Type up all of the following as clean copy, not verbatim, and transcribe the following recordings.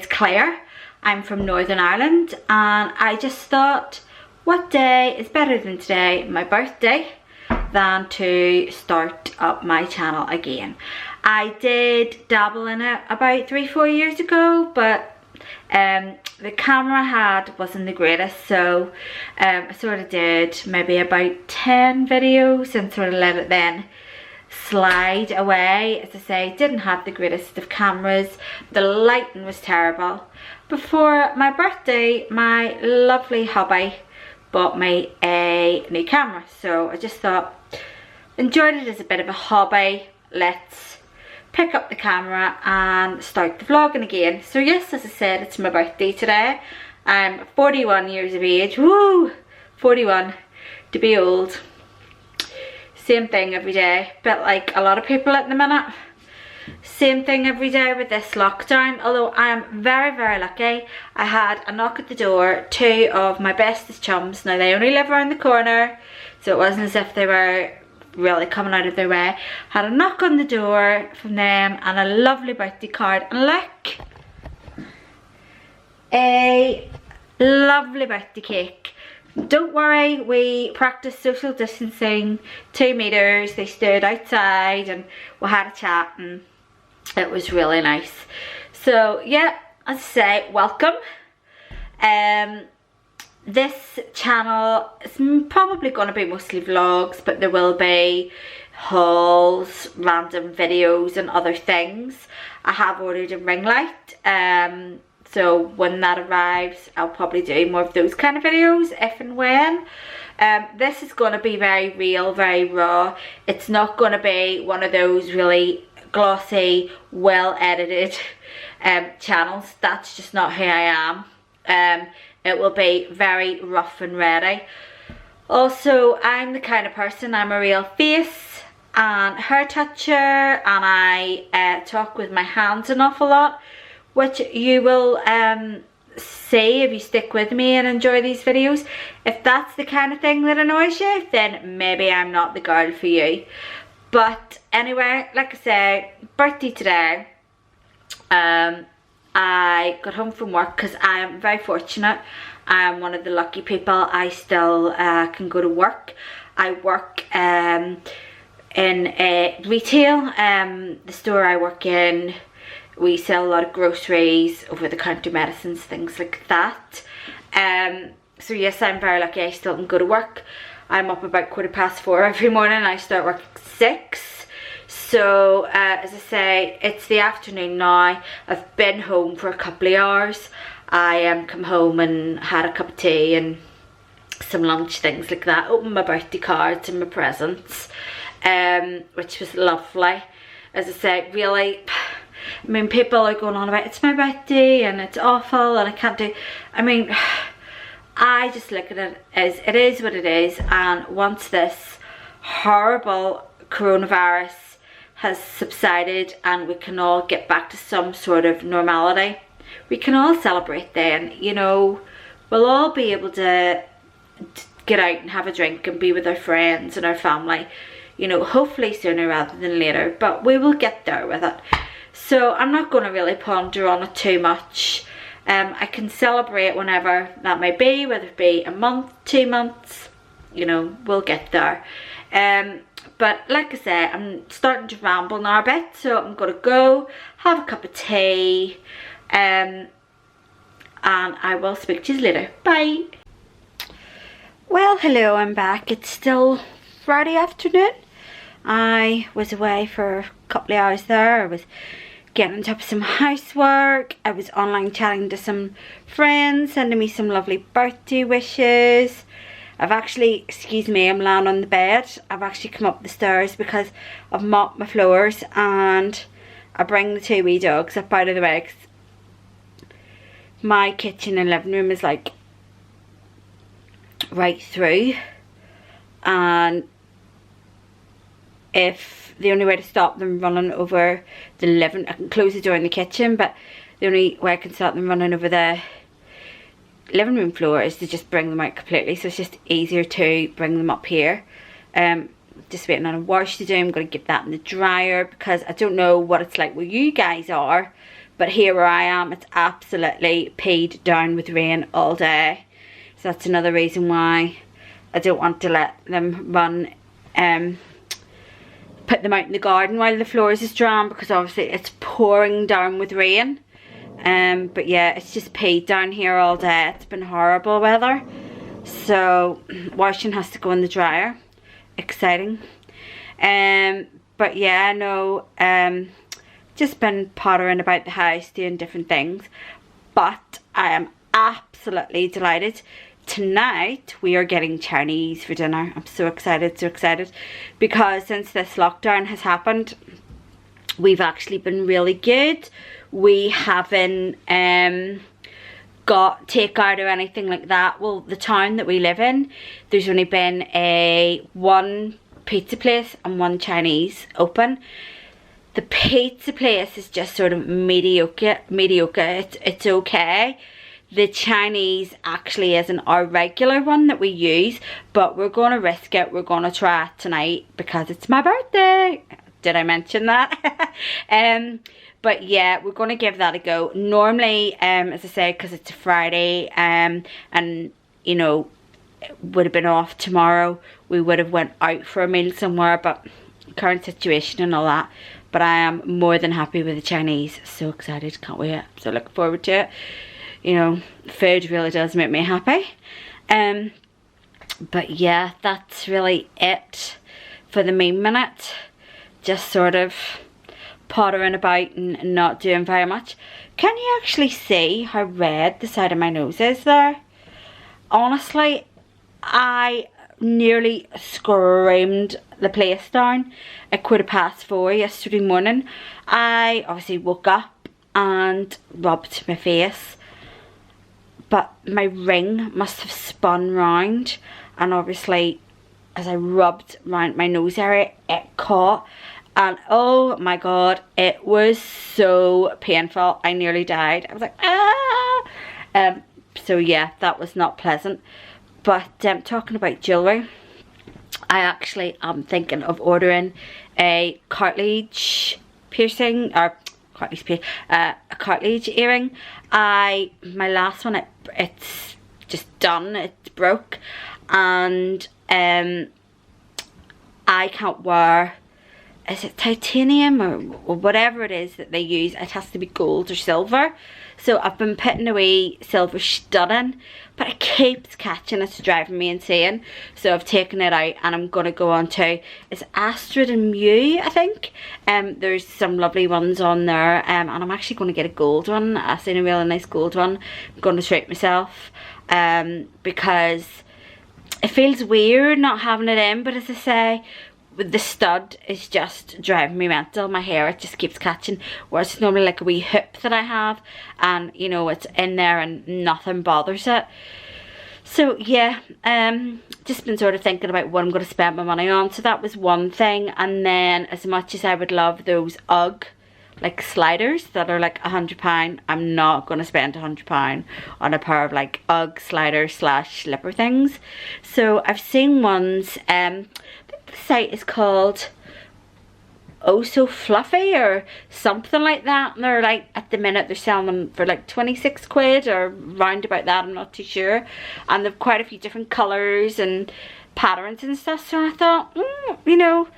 is Claire. I'm from Northern Ireland, and I just thought, what day is better than today, my birthday, than to start up my channel again. I did dabble in it about 3-4 years ago, but the camera I had wasn't the greatest, so I sort of did maybe about 10 videos and sort of let it then slide away. As I say, didn't have the greatest of cameras, the lighting was terrible. Before my birthday, my lovely hubby bought me a new camera, so I just thought, enjoyed it as a bit of a hobby, let's pick up the camera and start the vlogging again. So yes, as I said, it's my birthday today. I'm 41 years of age. Woo! 41, to be old. Same thing every day, bit like a lot of people at the minute. Same thing every day with this lockdown, although I am very, very lucky. I had a knock at the door, 2 of my bestest chums. Now they only live around the corner, so it wasn't as if they were really coming out of their way. Had a knock on the door from them and a lovely birthday card, and look, a lovely birthday cake. Don't worry, we practiced social distancing, 2 meters. They stood outside and we had a chat, and it was really nice. So yeah, as I say, welcome. This channel is probably going to be mostly vlogs, but there will be hauls, random videos and other things. I have ordered a ring light, so when that arrives, I'll probably do more of those kind of videos if and when. This is going to be very real, very raw. It's not going to be one of those really glossy, well edited channels. That's just not who I am. It will be very rough and ready. Also, I'm the kind of person, I'm a real face and hair toucher, and I talk with my hands an awful lot, which you will see if you stick with me and enjoy these videos. If that's the kind of thing that annoys you, then maybe I'm not the girl for you. But anyway, like I say, birthday today. I got home from work because I am very fortunate. I am one of the lucky people. I still can go to work. I work in a retail. The store I work in, we sell a lot of groceries, over-the-counter medicines, things like that. So yes, I'm very lucky. I still can go to work. I'm up about 4:15 every morning. I start work at 6. So as I say, it's the afternoon now. I've been home for a couple of hours. I come home and had a cup of tea and some lunch, things like that. Opened my birthday cards and my presents, which was lovely. As I say, really, I mean, people are going on about it's my birthday and it's awful and I can't do. I mean, I just look at it as it is what it is, and once this horrible coronavirus has subsided and we can all get back to some sort of normality, we can all celebrate then. You know, we'll all be able to get out and have a drink and be with our friends and our family, you know, hopefully sooner rather than later, but we will get there with it. So I'm not going to really ponder on it too much. I can celebrate whenever that may be, whether it be a month, 2 months, you know, we'll get there. But like I say, I'm starting to ramble now a bit, so I'm going to go have a cup of tea, and I will speak to you later. Bye. Well, hello, I'm back. It's still Friday afternoon. I was away for a couple of hours there. I was getting on top of some housework. I was online chatting to some friends, sending me some lovely birthday wishes. I've actually, excuse me, I'm lying on the bed. I've actually come up the stairs because I've mopped my floors, and I bring the 2 wee dogs up out of the way, 'cause my kitchen and living room is like right through, and if the only way to stop them running over the living, I can close the door in the kitchen, but the only way I can stop them running over the living room floor is to just bring them out completely. So it's just easier to bring them up here. Just waiting on a wash to do. I'm going to get that in the dryer because I don't know what it's like where you guys are, but here where I am, it's absolutely peed down with rain all day. So that's another reason why I don't want to let them run, put them out in the garden while the floors is drying, because obviously it's pouring down with rain. But yeah, it's just peed down here all day. It's been horrible weather, so washing has to go in the dryer. Exciting. But yeah, no, just been pottering about the house doing different things, but I am absolutely delighted. Tonight we are getting Chinese for dinner. I'm so excited, because since this lockdown has happened, we've actually been really good. We haven't got takeout or anything like that. Well, the town that we live in, there's only been one pizza place and one Chinese open. The pizza place is just sort of mediocre. It's okay. The Chinese actually isn't our regular one that we use, but we're going to risk it. We're going to try it tonight because it's my birthday. Did I mention that? But yeah, we're going to give that a go. Normally, as I say, because it's a Friday, and you know, it would have been off tomorrow, we would have went out for a meal somewhere, but current situation and all that. But I am more than happy with the Chinese. So excited, can't wait. So looking forward to it. You know, food really does make me happy. But yeah, that's really it for the main minute. Just sort of pottering about and not doing very much. Can you actually see how red the side of my nose is there? Honestly, I nearly screamed the place down at 4:15 yesterday morning. I obviously woke up and rubbed my face, but my ring must have spun round, and obviously as I rubbed around my nose area, it caught, and oh my god, it was so painful. I nearly died. I was like, ah! So yeah, that was not pleasant. But talking about jewellery, I actually am thinking of ordering a cartilage piercing, or a cartilage earring. My last one, it's just done, it's broke, and I can't wear, is it titanium or whatever it is that they use? It has to be gold or silver. So I've been putting away silver studding, but it keeps catching. It's driving me insane. So I've taken it out, and I'm going to go on to, it's Astrid and Mew, I think. There's some lovely ones on there, and I'm actually going to get a gold one. I've seen a really nice gold one. I'm going to treat myself, because it feels weird not having it in, but as I say, with the stud is just driving me mental. My hair, it just keeps catching, whereas it's normally like a wee hoop that I have, and you know, it's in there and nothing bothers it. So yeah, just been sort of thinking about what I'm going to spend my money on. So that was one thing. And then, as much as I would love those UGG like sliders that are like £100, I'm not going to spend £100 on a pair of like UGG sliders slash slipper things. So I've seen ones, the site is called Oh So Fluffy or something like that, and they're like, at the minute they're selling them for like 26 quid or round about that, I'm not too sure, and they've quite a few different colours and patterns and stuff. So I thought, you know,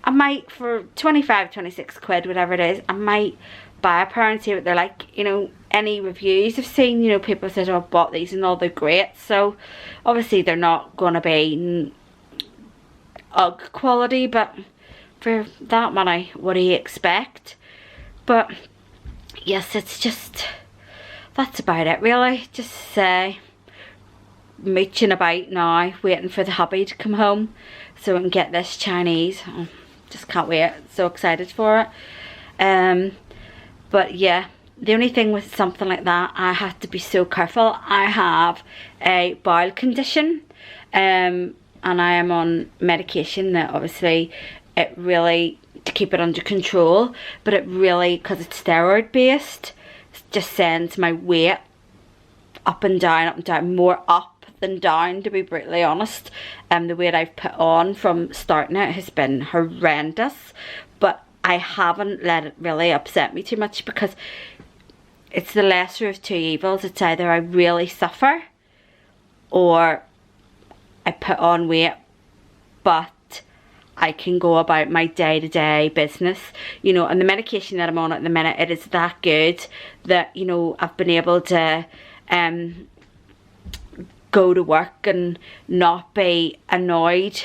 I might, for 25, 26 quid, whatever it is, I might buy a pair and see what they're like. You know, any reviews I've seen, you know, people said, oh, I've bought these and all, they're great. So obviously they're not going to be UGG quality, but for that money, what do you expect? But yes, it's just, that's about it really. Just mooching about now, waiting for the hubby to come home so we can get this Chinese. Just can't wait, so excited for it. But yeah, the only thing with something like that, I have to be so careful. I have a bowel condition, and I am on medication that obviously it really, to keep it under control, but it really, because it's steroid based, just sends my weight up and down, more up than down, to be brutally honest. The weight I've put on from starting it has been horrendous, but I haven't let it really upset me too much, because it's the lesser of two evils. It's either I really suffer or I put on weight, but I can go about my day-to-day business, you know. And the medication that I'm on at the minute, it is that good that, you know, I've been able to go to work and not be annoyed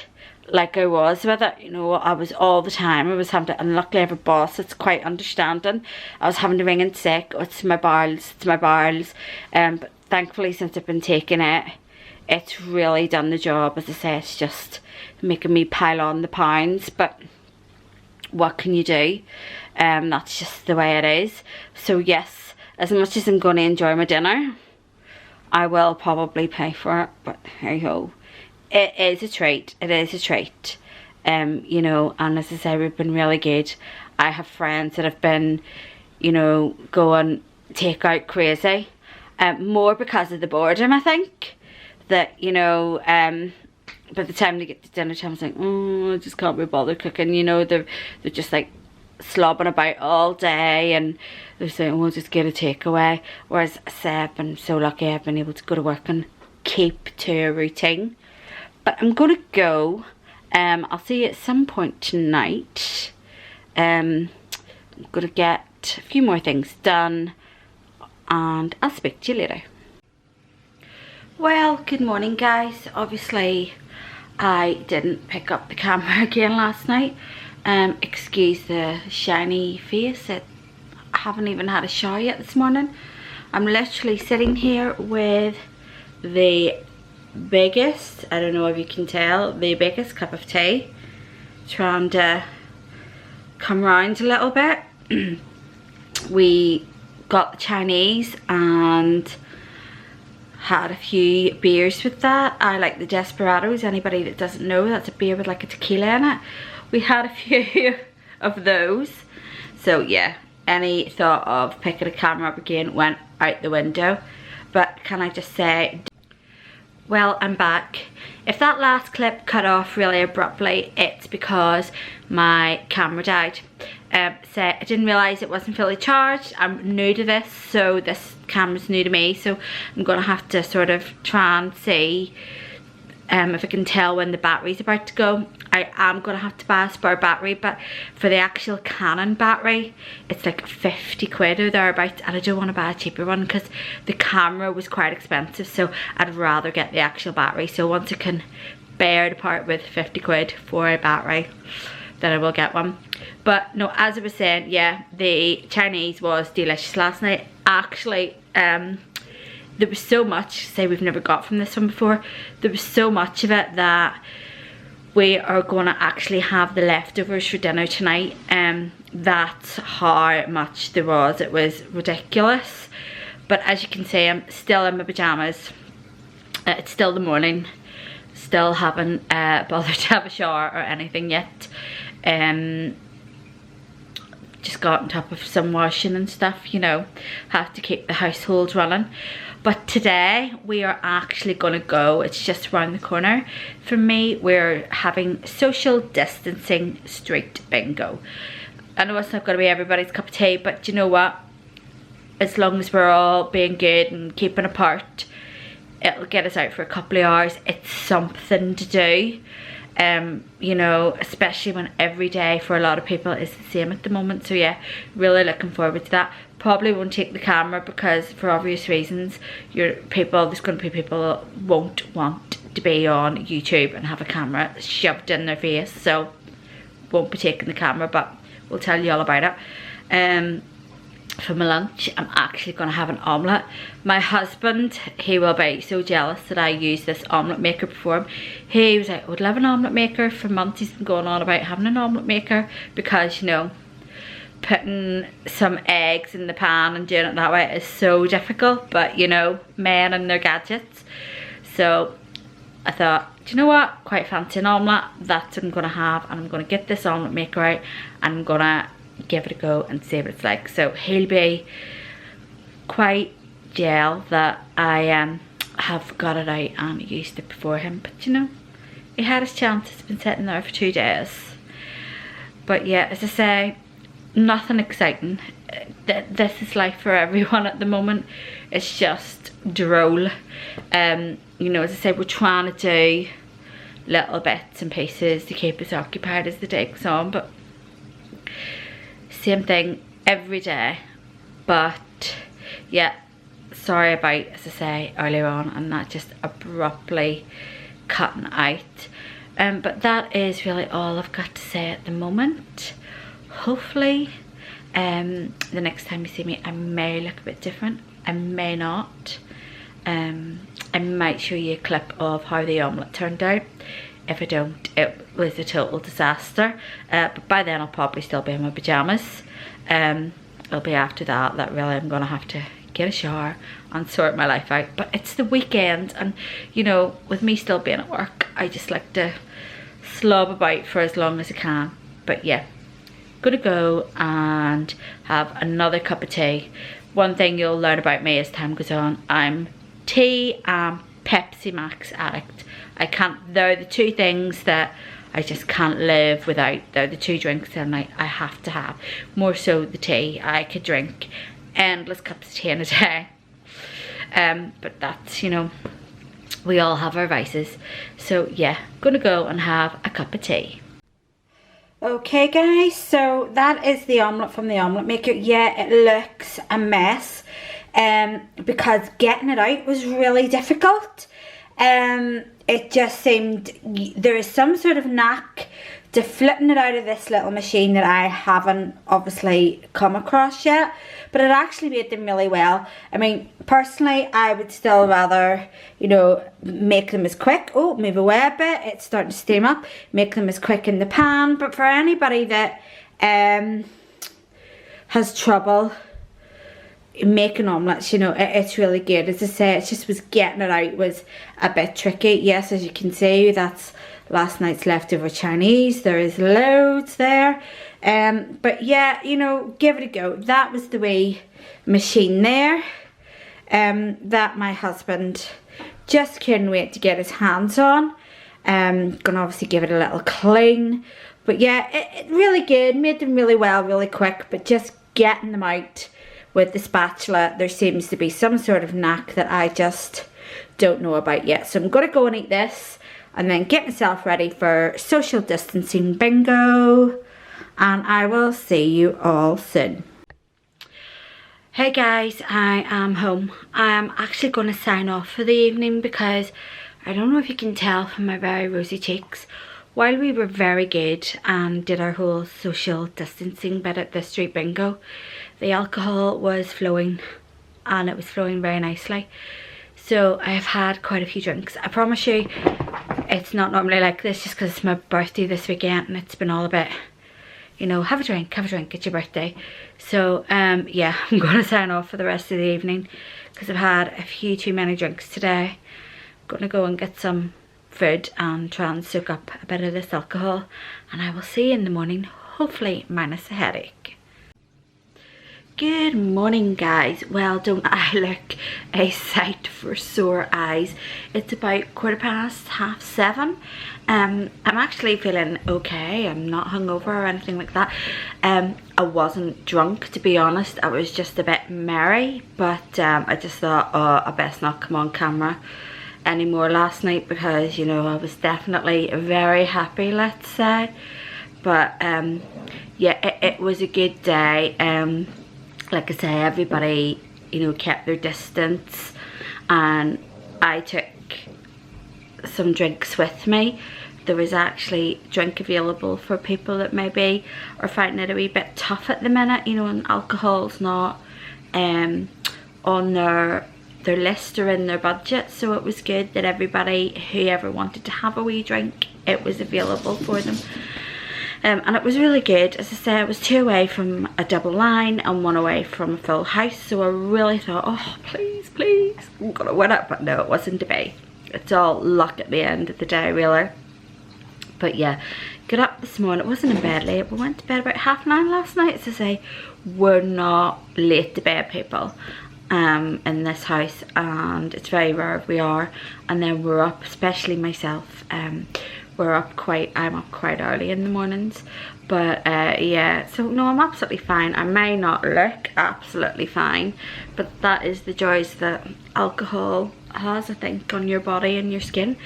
like I was with it. You know, I was all the time, I was having to, and luckily I have a boss that's quite understanding. I was having to ring in sick, oh, it's my bowels, but thankfully since I've been taking it, it's really done the job. As I say, it's just making me pile on the pounds, but what can you do? That's just the way it is. So yes, as much as I'm going to enjoy my dinner, I will probably pay for it, but hey ho, it is a treat. It is a treat. You know, and as I say, we've been really good. I have friends that have been, you know, going take out crazy, more because of the boredom, I think. That, you know, by the time they get to dinner time, it's like, oh, I just can't be bothered cooking. You know, they're just like slobbing about all day, and they're saying, we'll just get a takeaway. Whereas I say, I've been so lucky, I've been able to go to work and keep to a routine. But I'm gonna go. I'll see you at some point tonight. I'm gonna get a few more things done, and I'll speak to you later. Well, good morning guys. Obviously I didn't pick up the camera again last night. Excuse the shiny face. I haven't even had a shower yet this morning. I'm literally sitting here with the biggest, I don't know if you can tell, the biggest cup of tea. Trying to come round a little bit. We got the Chinese and had a few beers with that. I like the Desperados. Anybody that doesn't know, that's a beer with like a tequila in it. We had a few of those. So yeah, any thought of picking a camera up again went out the window. But can I just say, well, I'm back. If that last clip cut off really abruptly, it's because my camera died. So I didn't realise it wasn't fully charged. I'm new to this, so this camera's new to me, so I'm gonna have to sort of try and see if I can tell when the battery's about to go. I am gonna have to buy a spare battery, but for the actual Canon battery, it's like 50 quid or thereabouts, and I don't want to buy a cheaper one because the camera was quite expensive, so I'd rather get the actual battery. So once I can bear to part with 50 quid for a battery, then I will get one. But no, as I was saying, yeah, the Chinese was delicious last night. Actually, there was so much, say we've never got from this one before, there was so much of it that we are going to actually have the leftovers for dinner tonight. That's how much there was. It was ridiculous. But as you can see, I'm still in my pajamas. It's still the morning. Still haven't bothered to have a shower or anything yet. Just got on top of some washing and stuff, you know, have to keep the household running. But today we are actually gonna go, it's just around the corner from me, we're having social distancing street bingo. I know it's not gonna be everybody's cup of tea, but you know what, as long as we're all being good and keeping apart, it'll get us out for a couple of hours. It's something to do. You know, especially when every day for a lot of people is the same at the moment. So yeah, really looking forward to that. Probably won't take the camera because for obvious reasons, there's going to be people that won't want to be on YouTube and have a camera shoved in their face, so won't be taking the camera, but we'll tell you all about it. For my lunch, I'm actually going to have an omelette. My husband, he will be so jealous that I use this omelette maker before him. He was like, I would love an omelette maker. For months he's been going on about having an omelette maker because, you know, putting some eggs in the pan and doing it that way is so difficult. But, you know, men and their gadgets. So I thought, do you know what? Quite fancy an omelette. That's what I'm going to have. And I'm going to get this omelette maker out and I'm going to give it a go and see what it's like. So he'll be quite gel that I have got it out and used it before him, but you know, he had his chance. It's been sitting there for 2 days. But yeah, as I say, nothing exciting. this is life for everyone at the moment. It's just droll. You know, as I said, we're trying to do little bits and pieces to keep us occupied as the day goes on, but same thing every day. But yeah, sorry about, as I say earlier on, and that just abruptly cutting out. But that is really all I've got to say at the moment. Hopefully the next time you see me I may look a bit different, I may not. I might show you a clip of how the omelette turned out. If I don't, it was a total disaster. But by then I'll probably still be in my pyjamas. It'll be after that really I'm gonna have to get a shower and sort my life out. But it's the weekend, and you know, with me still being at work, I just like to slob about for as long as I can. But yeah, gonna go and have another cup of tea. One thing you'll learn about me as time goes on, I'm tea and Pepsi Max addict. I can't, they're the two things that I just can't live without. They're the two drinks that I have to have. More so the tea. I could drink endless cups of tea in a day. But that's, you know, we all have our vices. So yeah, gonna go and have a cup of tea. Okay guys, so that is the omelette from the Omelette Maker. Yeah, it looks a mess because getting it out was really difficult. It just seemed there is some sort of knack to flipping it out of this little machine that I haven't obviously come across yet, but it actually made them really well. I mean, personally, I would still rather, you know, make them as quick. Oh, move away a bit, it's starting to steam up. Make them as quick in the pan. But for anybody that has trouble making omelettes, you know, it's really good. As I say, it just was getting it out was a bit tricky. Yes, as you can see, that's last night's leftover Chinese. There is loads there. But yeah, you know, give it a go. That was the wee machine there that my husband just couldn't wait to get his hands on. Gonna obviously give it a little clean. But yeah, it really good. Made them really well, really quick. But just getting them out with the spatula, there seems to be some sort of knack that I just don't know about yet. So I'm gonna go and eat this and then get myself ready for social distancing bingo, and I will see you all soon. Hey guys, I am home. I am actually going to sign off for the evening because I don't know if you can tell from my very rosy cheeks. While we were very good and did our whole social distancing bit at the street bingo, the alcohol was flowing, and it was flowing very nicely. So I have had quite a few drinks. I promise you, it's not normally like this just because it's my birthday this weekend and it's been all a bit, you know, have a drink, it's your birthday. So yeah, I'm going to sign off for the rest of the evening because I've had a few too many drinks today. I'm going to go and get some food and try and soak up a bit of this alcohol, and I will see you in the morning, hopefully minus a headache. Good morning guys. Well, don't I look a sight for sore eyes? It's about 7:15. I'm actually feeling okay. I'm not hungover or anything like that. I wasn't drunk, to be honest. I was just a bit merry, but I just thought, oh, I best not come on camera anymore last night because, you know, I was definitely very happy, let's say. But yeah, it was a good day. Like I say, everybody, you know, kept their distance, and I took some drinks with me. There was actually drink available for people that maybe are finding it a wee bit tough at the minute, you know, and alcohol's not on their list or in their budget. So it was good that everybody, whoever wanted to have a wee drink, it was available for them. And it was really good. As I say, I was 2 away from a double line and 1 away from a full house, so I really thought, oh, please, please, I'm gonna win it. But no, it wasn't to be. It's all luck at the end of the day, really. But yeah, got up this morning. It wasn't in bed late. We went to bed about 9:30 last night. As I say, we're not late to bed people in this house, and it's very rare if we are. And then we're up, especially myself, I'm up quite early in the mornings, But yeah, so no, I'm absolutely fine. I may not look absolutely fine, but that is the joys that alcohol has, I think, on your body and your skin.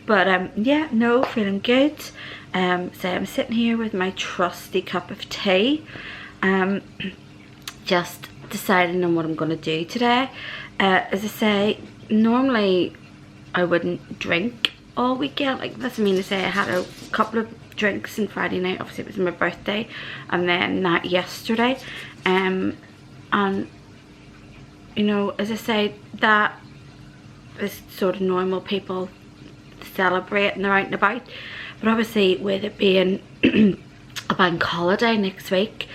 But yeah, no, feeling good. So I'm sitting here with my trusty cup of tea, just deciding on what I'm going to do today. As I say, normally I wouldn't drink all weekend. Like, that's mean to say I had a couple of drinks on Friday night. Obviously it was my birthday, and then that yesterday, and you know, as I say, that is sort of normal people celebrate and they're out and about. But obviously with it being a bank holiday next week,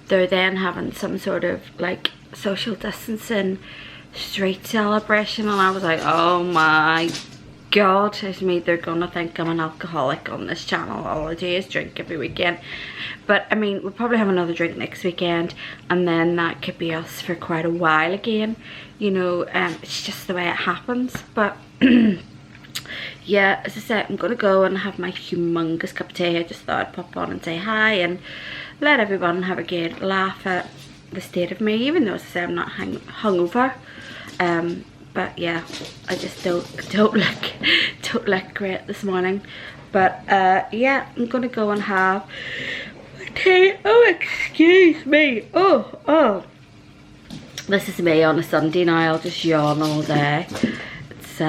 they're then having some sort of like social distancing street celebration, and I was like, oh my god, it's me, they're gonna think I'm an alcoholic on this channel. All I do is drink every weekend. But I mean, we'll probably have another drink next weekend, and then that could be us for quite a while again, you know. It's just the way it happens. But yeah, as I said, I'm gonna go and have my humongous cup of tea. I just thought I'd pop on and say hi and let everyone have a good laugh at the state of me, even though, as I say, I'm not hungover. But yeah, I just don't look great this morning. But yeah, I'm gonna go and have tea. Oh, excuse me. Oh, this is me on a Sunday now. I'll just yawn all day. It's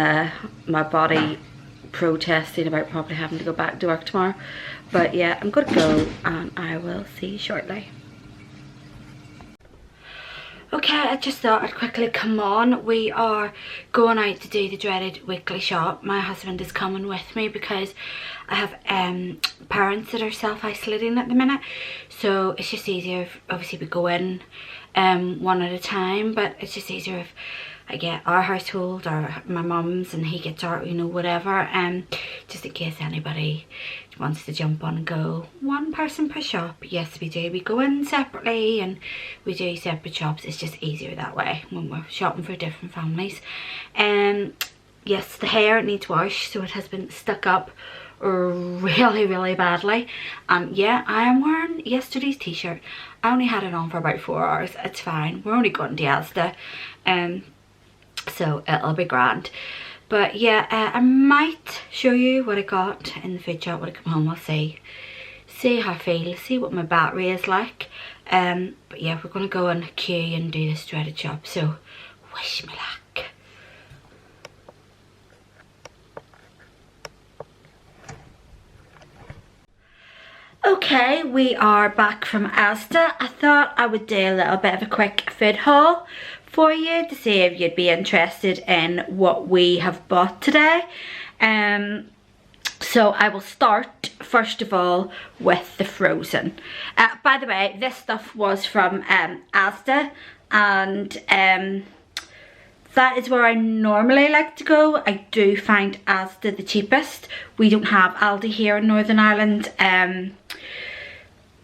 my body protesting about probably having to go back to work tomorrow. But yeah, I'm gonna go, and I will see you shortly. Okay, I just thought I'd quickly come on. We are going out to do the dreaded weekly shop. My husband is coming with me because I have parents that are self-isolating at the minute. So it's just easier if, obviously, we go in one at a time, but it's just easier if I get our household or my mum's and he gets our, you know, whatever, just in case anybody wants to jump on and go one person per shop. Yes, we do. We go in separately and we do separate shops. It's just easier that way when we're shopping for different families. Yes, the hair needs wash, so it has been stuck up really badly. Yeah, I am wearing yesterday's t-shirt. I only had it on for about 4 hours. It's fine. We're only going to Asda, so it'll be grand. But yeah, I might show you what I got in the food shop when I come home. I'll see how I feel, see what my battery is like. But yeah, we're gonna go and queue and do this dreaded shop, so wish me luck. Okay, we are back from Asda. I thought I would do a little bit of a quick food haul for you to see if you'd be interested in what we have bought today. So I will start first of all with the frozen. By the way, this stuff was from Asda, and that is where I normally like to go. I do find Asda the cheapest. We don't have Aldi here in Northern Ireland.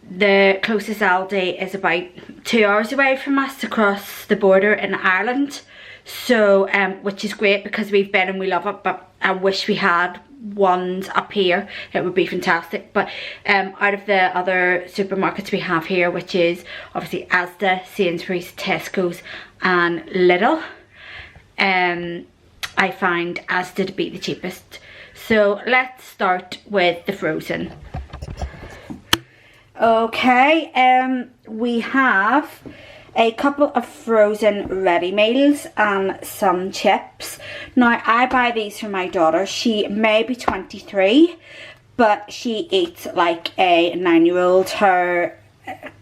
The closest Aldi is about 2 hours away from us across the border in Ireland. So, which is great because we've been and we love it, but I wish we had ones up here. It would be fantastic. But out of the other supermarkets we have here, which is obviously Asda, Sainsbury's, Tesco's and Lidl, I find Asda to be the cheapest. So let's start with the frozen. Okay, we have a couple of frozen ready meals and some chips. Now, I buy these for my daughter. She may be 23, but she eats like a 9-year-old. Her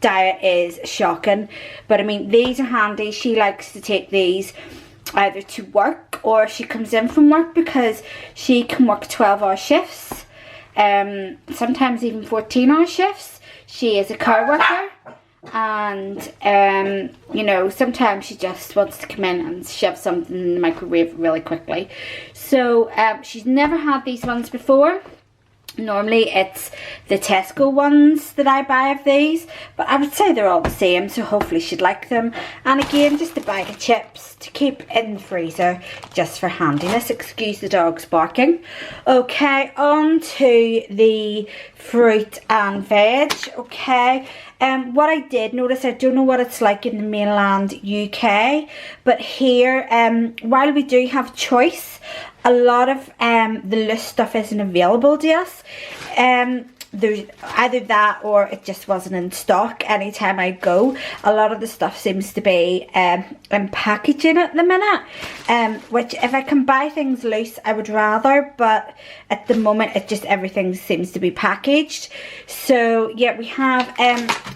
diet is shocking. But I mean, these are handy. She likes to take these either to work or she comes in from work, because she can work 12-hour shifts, sometimes even 14-hour shifts. She is a car worker, and you know, sometimes she just wants to come in and shove something in the microwave really quickly. So she's never had these ones before, Normally it's the Tesco ones that I buy of these, but I would say they're all the same, so hopefully she'd like them. And again, just a bag of chips to keep in the freezer just for handiness. Excuse the dogs barking. Okay, on to the fruit and veg. Okay, what I did notice, I don't know what it's like in the mainland UK, but here, while we do have choice, a lot of the loose stuff isn't available to us. There's either that or it just wasn't in stock anytime I go. A lot of the stuff seems to be in packaging at the minute, which if I can buy things loose I would rather, but at the moment it just everything seems to be packaged. So yeah, we have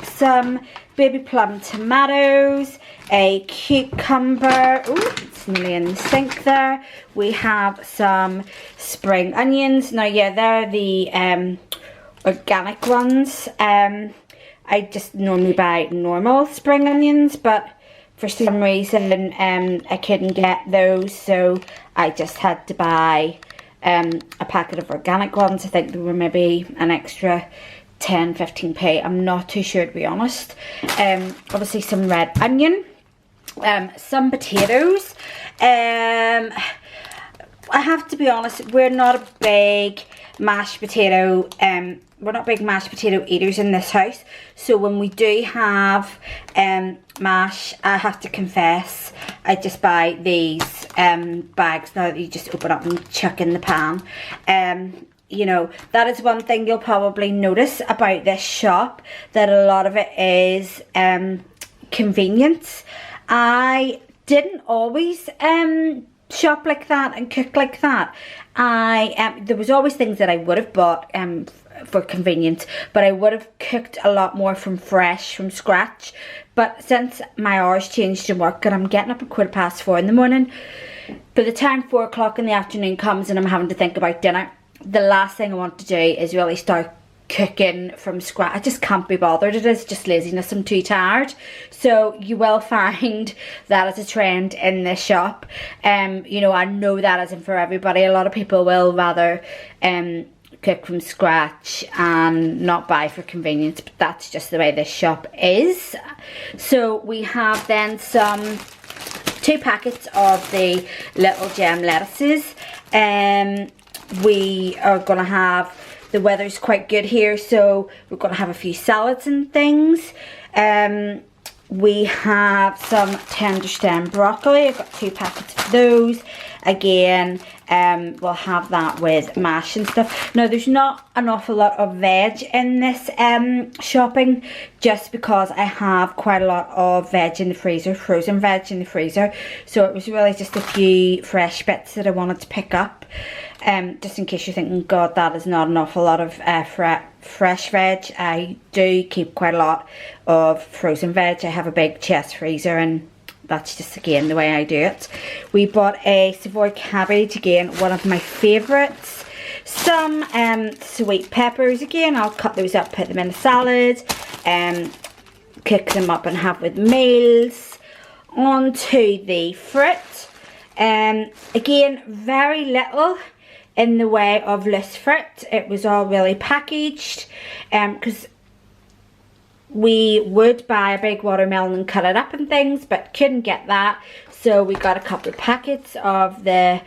some baby plum tomatoes, a cucumber, ooh, it's nearly in the sink there. We have some spring onions. Now yeah, they're the organic ones. I just normally buy normal spring onions, but for some reason I couldn't get those, so I just had to buy a packet of organic ones. I think they were maybe an extra 10-15p. I'm not too sure, to be honest. Obviously some red onion, some potatoes. I have to be honest, we're not a big mashed potato eaters in this house, so when we do have mash, I have to confess I just buy these bags now that you just open up and chuck in the pan. You know, that is one thing you'll probably notice about this shop, that a lot of it is convenience. I didn't always shop like that and cook like that. There was always things that I would have bought for convenience, but I would have cooked a lot more from scratch. But since my hours changed in work and I'm getting up at 4:15 in the morning, by the time 4 o'clock in the afternoon comes and I'm having to think about dinner, the last thing I want to do is really start cooking from scratch. I just can't be bothered. It is just laziness. I'm too tired. So you will find that as a trend in this shop. You know, I know that isn't for everybody. A lot of people will rather cook from scratch and not buy for convenience, but that's just the way this shop is. So we have then 2 packets of the little gem lettuces. We are gonna have, the weather's quite good here, so we're gonna have a few salads and things. We have some tender stem broccoli. I've got 2 packets of those. Again, we'll have that with mash and stuff. Now, there's not an awful lot of veg in this shopping, just because I have quite a lot of veg in the freezer, frozen veg in the freezer. So it was really just a few fresh bits that I wanted to pick up. Just in case you're thinking, God, that is not an awful lot of fresh veg. I do keep quite a lot of frozen veg. I have a big chest freezer, and that's just again the way I do it. We bought a Savoy cabbage, again one of my favourites. Some sweet peppers, again I'll cut those up, put them in a salad, cook them up and have with meals. On to the fruit. Again, very little in the way of loose fruit. It was all really packaged, because we would buy a big watermelon and cut it up and things, but couldn't get that, so we got a couple of packets of the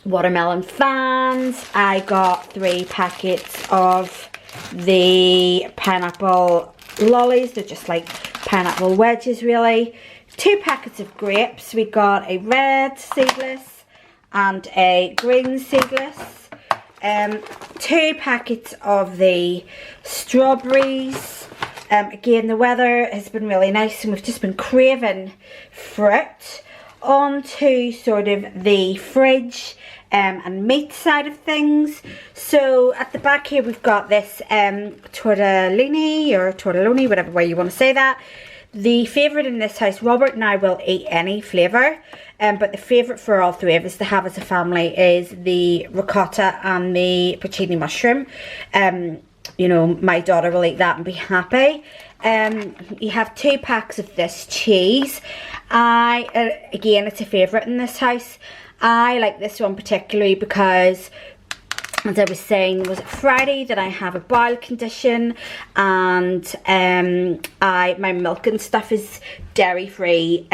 watermelon fans. I got 3 packets of the pineapple lollies. They're just like pineapple wedges really. 2 packets of grapes. We got a red seedless and a green seedless. 2 packets of the strawberries. Again, the weather has been really nice and we've just been craving fruit. On to sort of the fridge and meat side of things. So at the back here we've got this tortellini or tortelloni, whatever way you want to say that. The favourite in this house, Robert and I will eat any flavour, but the favourite for all 3 of us to have as a family is the ricotta and the porcini mushroom. You know, my daughter will eat that and be happy. You have 2 packs of this cheese. Again, it's a favourite in this house. I like this one particularly because as I was saying, was it Friday that I have a bowel condition, and my milk and stuff is dairy free,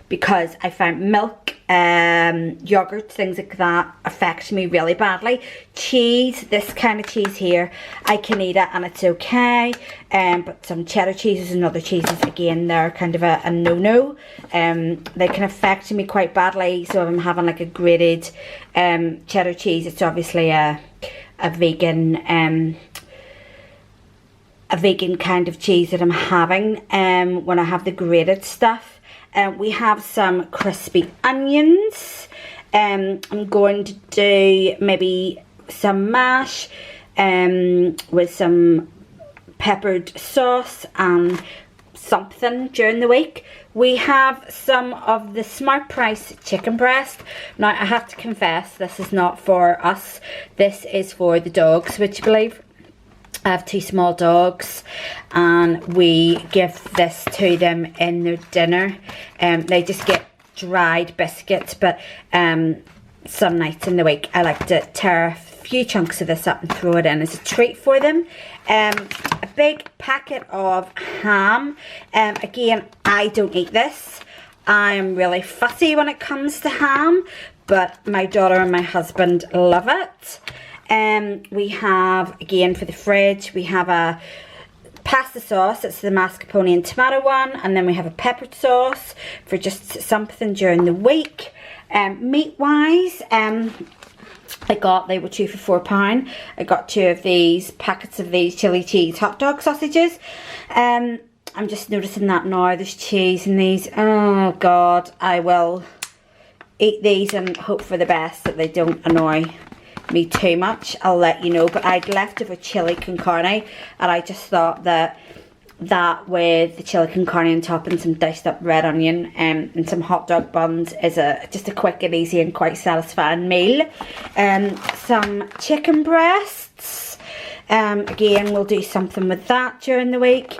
because I found milk, yogurt, things like that affect me really badly. Cheese, this kind of cheese here, I can eat it and it's okay, but some cheddar cheeses and other cheeses, again, they're kind of a no-no. They can affect me quite badly. So if I'm having like a grated cheddar cheese, it's obviously a vegan kind of cheese that I'm having when I have the grated stuff. We have some crispy onions. I'm going to do maybe some mash with some peppered sauce and something during the week. We have some of the Smart Price chicken breast. Now, I have to confess, this is not for us. This is for the dogs, would you believe? I have 2 small dogs, and we give this to them in their dinner. They just get dried biscuits, but some nights in the week I like to tear a few chunks of this up and throw it in as a treat for them. A big packet of ham. Again, I don't eat this. I am really fussy when it comes to ham, but my daughter and my husband love it. We have, again, for the fridge, we have a pasta sauce. It's the mascarpone and tomato one, and then we have a peppered sauce for just something during the week. Meat wise, they were 2 for £4. I got 2 of these packets of these chili cheese hot dog sausages. I'm just noticing that now there's cheese in these. Oh God, I will eat these and hope for the best that they don't annoy me too much. I'll let you know. But I'd left over chili con carne, and I just thought that with the chili con carne on top and some diced up red onion and some hot dog buns is just a quick and easy and quite satisfying meal. Some chicken breasts. Again, we'll do something with that during the week.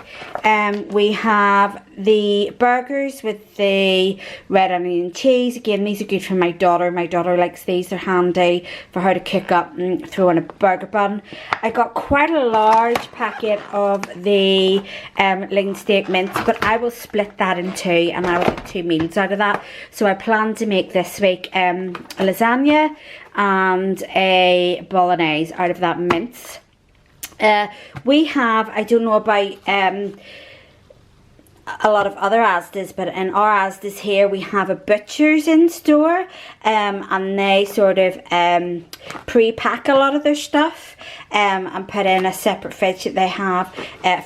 We have the burgers with the red onion and cheese. Again, these are good for my daughter. My daughter likes these. They're handy for her to cook up and throw in a burger bun. I got quite a large packet of the lean steak mince, but I will split that in 2 and I will get 2 meals out of that. So I plan to make this week a lasagna and a bolognese out of that mince. We have, I don't know about a lot of other Asda's, but in our Asda's here we have a butcher's in store, and they sort of pre-pack a lot of their stuff and put in a separate fridge that they have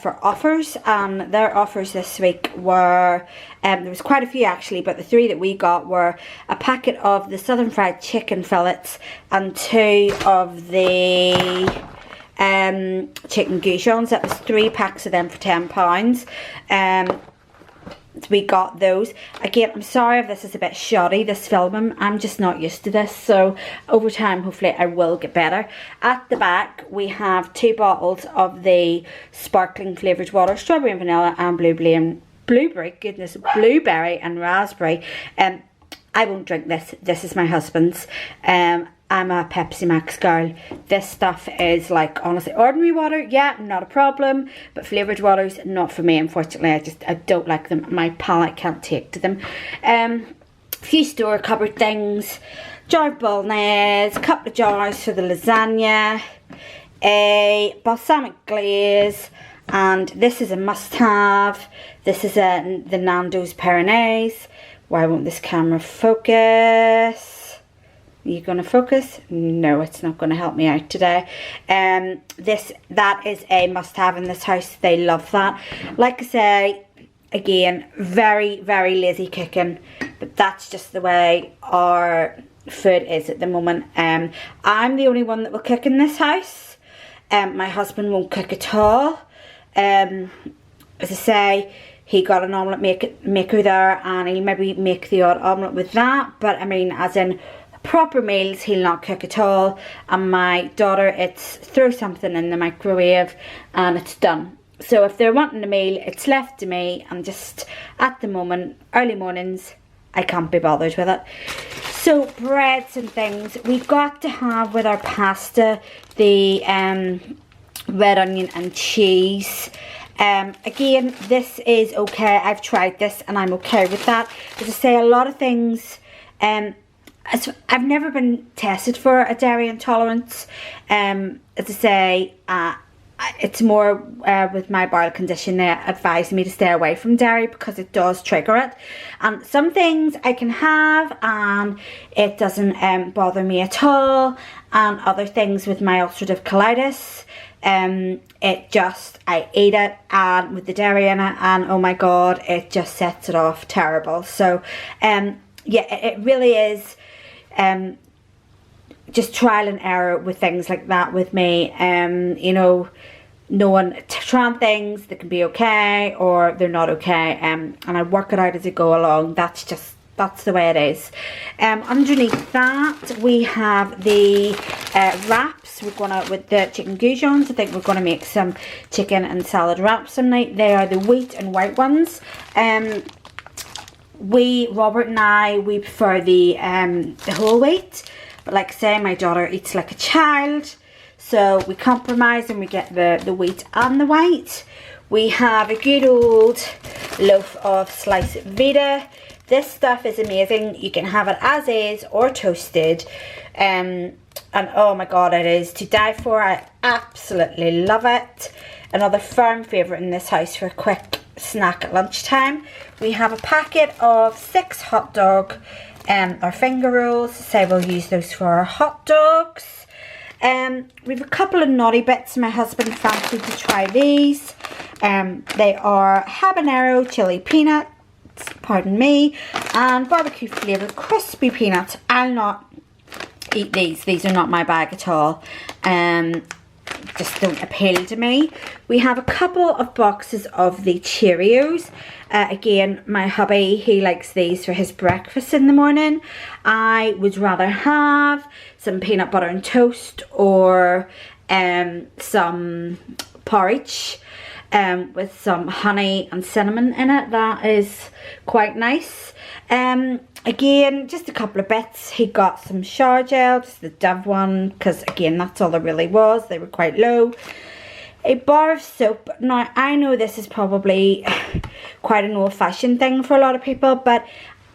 for offers. Their offers this week were, there was quite a few actually, but the 3 that we got were a packet of the Southern Fried Chicken fillets and 2 of the chicken goujons. That was 3 packs of them for £10. We got those. Again, I'm sorry if this is a bit shoddy, this filming. I'm just not used to this, so over time hopefully I will get better. At the back we have 2 bottles of the sparkling flavoured water, strawberry and vanilla and blueberry and raspberry. I won't drink this. This is my husband's. I'm a Pepsi Max girl. This stuff is like, honestly, ordinary water, yeah, not a problem. But flavoured waters, not for me, unfortunately. I don't like them. My palate can't take to them. A few store cupboard things. Jar of bolognese, a couple of jars for the lasagna, a balsamic glaze, and this is a must-have. This is the Nando's Peronaise. Why won't this camera focus? Are you going to focus? No, it's not going to help me out today. That is a must-have in this house. They love that. Like I say, again, very, very lazy cooking, but that's just the way our food is at the moment. I'm the only one that will cook in this house. My husband won't cook at all. As I say, he got an omelette maker there, and he'll maybe make the odd omelette with that. But I mean, as in proper meals, he'll not cook at all. And my daughter, it's throw something in the microwave and it's done. So if they're wanting a meal, it's left to me, and just at the moment, early mornings, I can't be bothered with it. So breads and things, we've got to have with our pasta the red onion and cheese. Again, this is okay. I've tried this and I'm okay with that. As I say, a lot of things, I've never been tested for a dairy intolerance. As I say, it's more with my bowel condition, they advise me to stay away from dairy because it does trigger it. And some things I can have and it doesn't bother me at all, and other things with my ulcerative colitis, I eat it and with the dairy in it, and oh my god, it just sets it off terrible. So yeah, it really is just trial and error with things like that with me. You know, trying things that can be okay or they're not okay, and I work it out as I go along. That's the way it is. Underneath that we have the wraps. We're gonna, with the chicken goujons, I think we're gonna make some chicken and salad wraps some night. They are the wheat and white ones. Robert and I, we prefer the whole wheat, but like I say, my daughter eats like a child, so we compromise and we get the wheat and the white. We have a good old loaf of sliced Vita. This stuff is amazing. You can have it as is or toasted, and oh my god, it is to die for. I absolutely love it. Another firm favourite in this house for a quick snack at lunchtime. We have a packet of 6 hot dog or finger rolls, so we'll use those for our hot dogs. We have a couple of naughty bits. My husband fancied to try these. They are habanero chili peanuts, pardon me, and barbecue flavoured crispy peanuts. I'll not eat these. These are not my bag at all. Just don't appeal to me. We have a couple of boxes of the Cheerios. Again, my hubby, he likes these for his breakfast in the morning. I would rather have some peanut butter and toast or some porridge with some honey and cinnamon in it. That is quite nice. Again, just a couple of bits. He got some shower gel, just the Dove one, because again, that's all there really was. They were quite low. A bar of soap. Now, I know this is probably quite an old-fashioned thing for a lot of people, but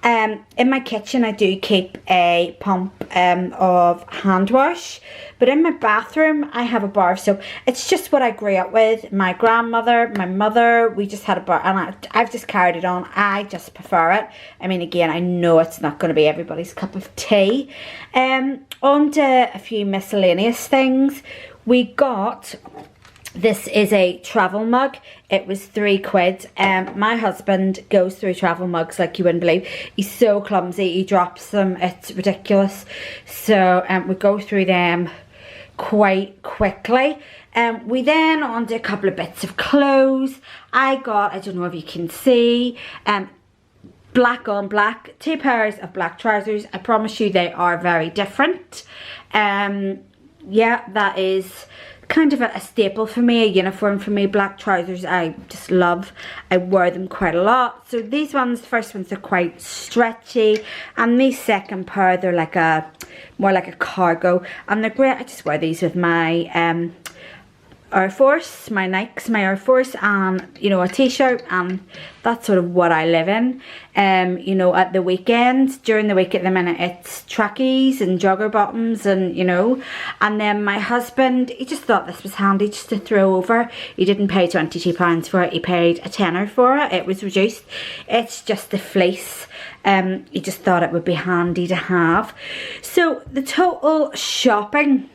in my kitchen I do keep a pump of hand wash, but in my bathroom I have a bar of soap. It's just what I grew up with. My grandmother, my mother, we just had a bar, and I've just carried it on. I just prefer it. I mean, again, I know it's not going to be everybody's cup of tea. On to a few miscellaneous things. We got... This is a travel mug. It was £3. My husband goes through travel mugs like you wouldn't believe. He's so clumsy. He drops them. It's ridiculous. So we go through them quite quickly. We then on to a couple of bits of clothes. I don't know if you can see, black on black, 2 pairs of black trousers. I promise you they are very different. Yeah, that is kind of a staple for me, a uniform for me. Black trousers I just love. I wear them quite a lot. So these ones, the first ones are quite stretchy, and these second pair, they're like more like a cargo, and they're great. I just wear these with my Air Force, my Nikes, my Air Force, and you know, a t-shirt, and that's sort of what I live in. You know, at the weekends, during the week at the minute, it's trackies and jogger bottoms, and you know. And then my husband, he just thought this was handy just to throw over. He didn't pay £22 for it, he paid a tenner for it. It was reduced. It's just the fleece. He just thought it would be handy to have. So the total shopping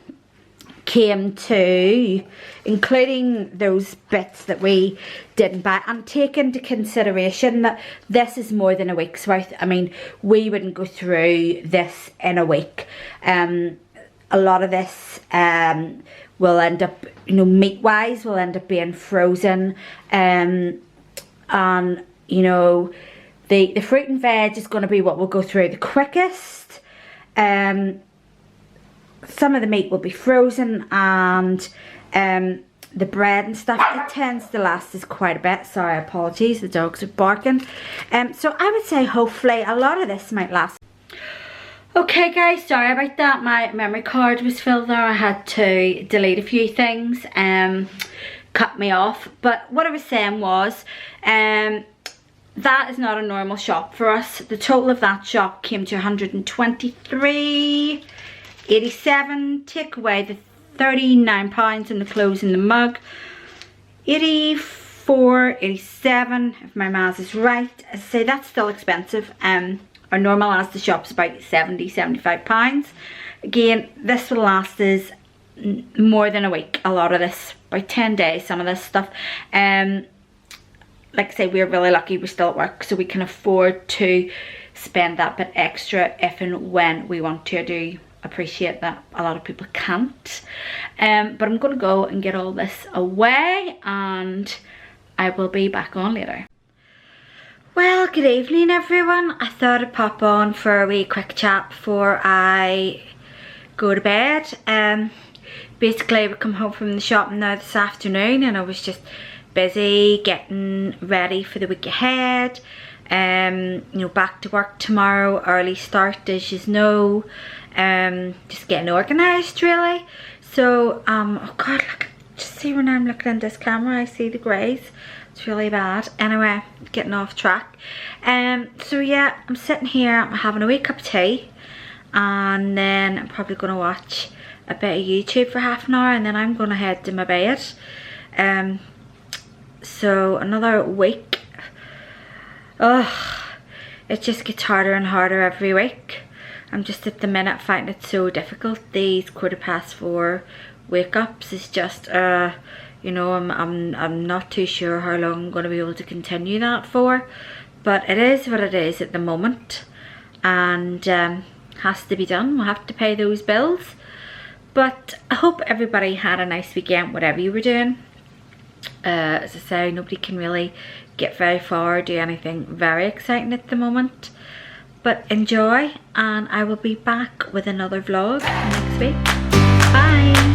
came to, including those bits that we didn't buy, and take into consideration that this is more than a week's worth. I mean, we wouldn't go through this in a week. A lot of this will end up, you know, meat wise will end up being frozen, and you know, the fruit and veg is going to be what we'll go through the quickest. Some of the meat will be frozen, and the bread and stuff, it tends to last us quite a bit. Sorry, apologies, the dogs are barking. So I would say hopefully a lot of this might last. Okay guys, sorry about that. My memory card was filled there. I had to delete a few things, cut me off. But what I was saying was, that is not a normal shop for us. The total of that shop came to 123.87. Take away the £39 and the clothes and the mug. 84.87 if my maths is right. As I say, that's still expensive. Our normal as the shop's about £75. Again, this will last us more than a week. A lot of this, about 10 days, some of this stuff. Like I say, we're really lucky we're still at work, so we can afford to spend that bit extra if and when we want to. I do appreciate that a lot of people can't. But I'm going to go and get all this away, and I will be back on later. Well, good evening everyone. I thought I'd pop on for a wee quick chat before I go to bed. Basically, we come home from the shop now this afternoon, and I was just busy getting ready for the week ahead. You know, back to work tomorrow, early start as you know. Just getting organised really. So oh god, look, just see when I'm looking at this camera, I see the greys. It's really bad. Anyway, getting off track. So yeah, I'm sitting here, I'm having a wee cup of tea, and then I'm probably gonna watch a bit of YouTube for half an hour, and then I'm gonna head to my bed. So another week. Oh, it just gets harder and harder every week. I'm just at the minute finding it so difficult. These 4:15 wake ups is just you know, I'm not too sure how long I'm going to be able to continue that for, but it is what it is at the moment, and has to be done. We'll have to pay those bills. But I hope everybody had a nice weekend, whatever you were doing. As I say, nobody can really get very far or do anything very exciting at the moment, but enjoy, and I will be back with another vlog next week. Bye.